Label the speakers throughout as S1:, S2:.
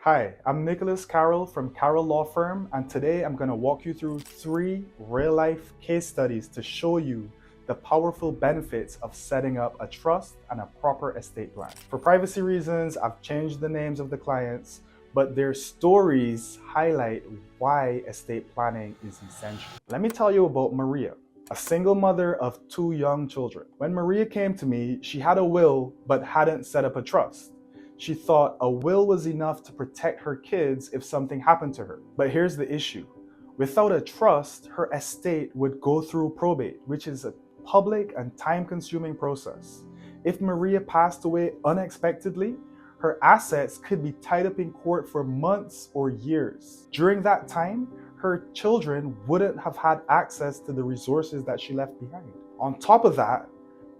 S1: Hi, I'm Nicholas Carroll from Carroll Law Firm, and today I'm going to walk you through 3 real-life case studies to show you the powerful benefits of setting up a trust and a proper estate plan. For privacy reasons, I've changed the names of the clients, but their stories highlight why estate planning is essential. Let me tell you about Maria, a single mother of 2 young children. When Maria came to me, she had a will but hadn't set up a trust. She thought a will was enough to protect her kids if something happened to her. But here's the issue. Without a trust, her estate would go through probate, which is a public and time-consuming process. If Maria passed away unexpectedly, her assets could be tied up in court for months or years. During that time, her children wouldn't have had access to the resources that she left behind. On top of that,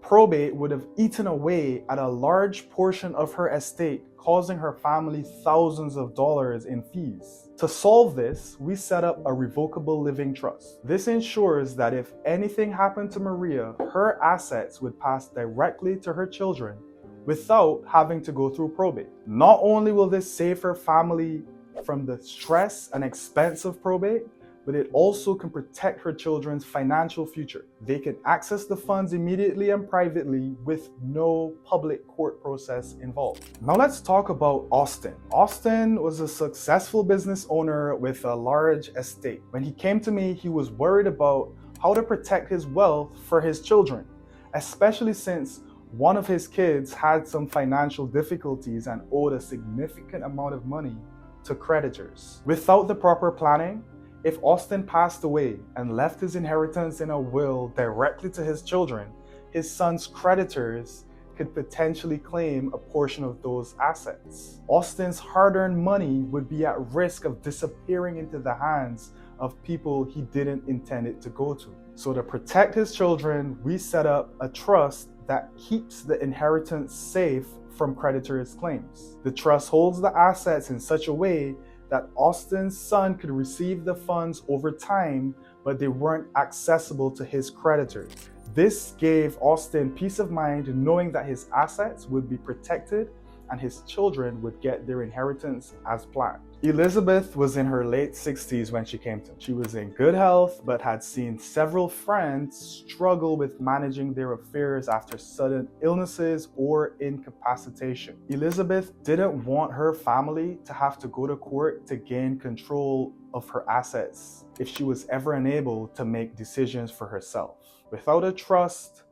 S1: probate would have eaten away at a large portion of her estate, causing her family thousands of dollars in fees. To solve this, we set up a revocable living trust. This ensures that if anything happened to Maria, her assets would pass directly to her children without having to go through probate. Not only will this save her family from the stress and expense of probate, but it also can protect her children's financial future. They can access the funds immediately and privately with no public court process involved. Now let's talk about Austin. Austin was a successful business owner with a large estate. When he came to me, he was worried about how to protect his wealth for his children, especially since one of his kids had some financial difficulties and owed a significant amount of money to creditors. Without the proper planning, if Austin passed away and left his inheritance in a will directly to his children, his son's creditors could potentially claim a portion of those assets. Austin's hard-earned money would be at risk of disappearing into the hands of people he didn't intend it to go to. So to protect his children, we set up a trust that keeps the inheritance safe from creditors' claims. The trust holds the assets in such a way that Austin's son could receive the funds over time, but they weren't accessible to his creditors. This gave Austin peace of mind knowing that his assets would be protected and his children would get their inheritance as planned. Elizabeth was in her late 60s when she came to me. She was in good health, but had seen several friends struggle with managing their affairs after sudden illnesses or incapacitation. Elizabeth didn't want her family to have to go to court to gain control of her assets if she was ever unable to make decisions for herself. Without a trust,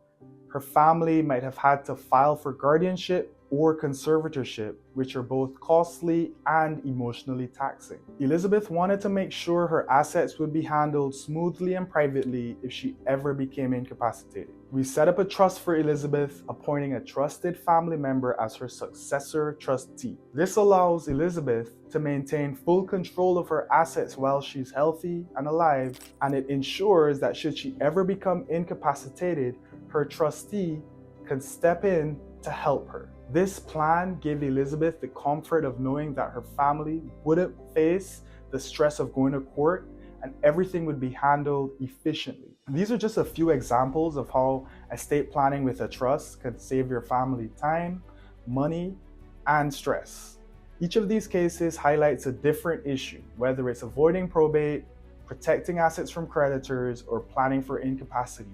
S1: her family might have had to file for guardianship or conservatorship, which are both costly and emotionally taxing. Elizabeth wanted to make sure her assets would be handled smoothly and privately if she ever became incapacitated. We set up a trust for Elizabeth, appointing a trusted family member as her successor trustee. This allows Elizabeth to maintain full control of her assets while she's healthy and alive, and it ensures that should she ever become incapacitated, her trustee can step in to help her. This plan gave Elizabeth the comfort of knowing that her family wouldn't face the stress of going to court and everything would be handled efficiently. These are just a few examples of how estate planning with a trust can save your family time, money, and stress. Each of these cases highlights a different issue, whether it's avoiding probate, protecting assets from creditors, or planning for incapacity.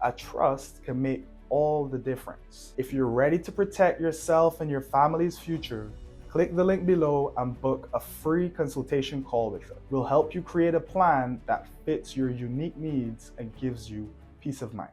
S1: A trust can make all the difference. If you're ready to protect yourself and your family's future, click the link below and book a free consultation call with us. We'll help you create a plan that fits your unique needs and gives you peace of mind.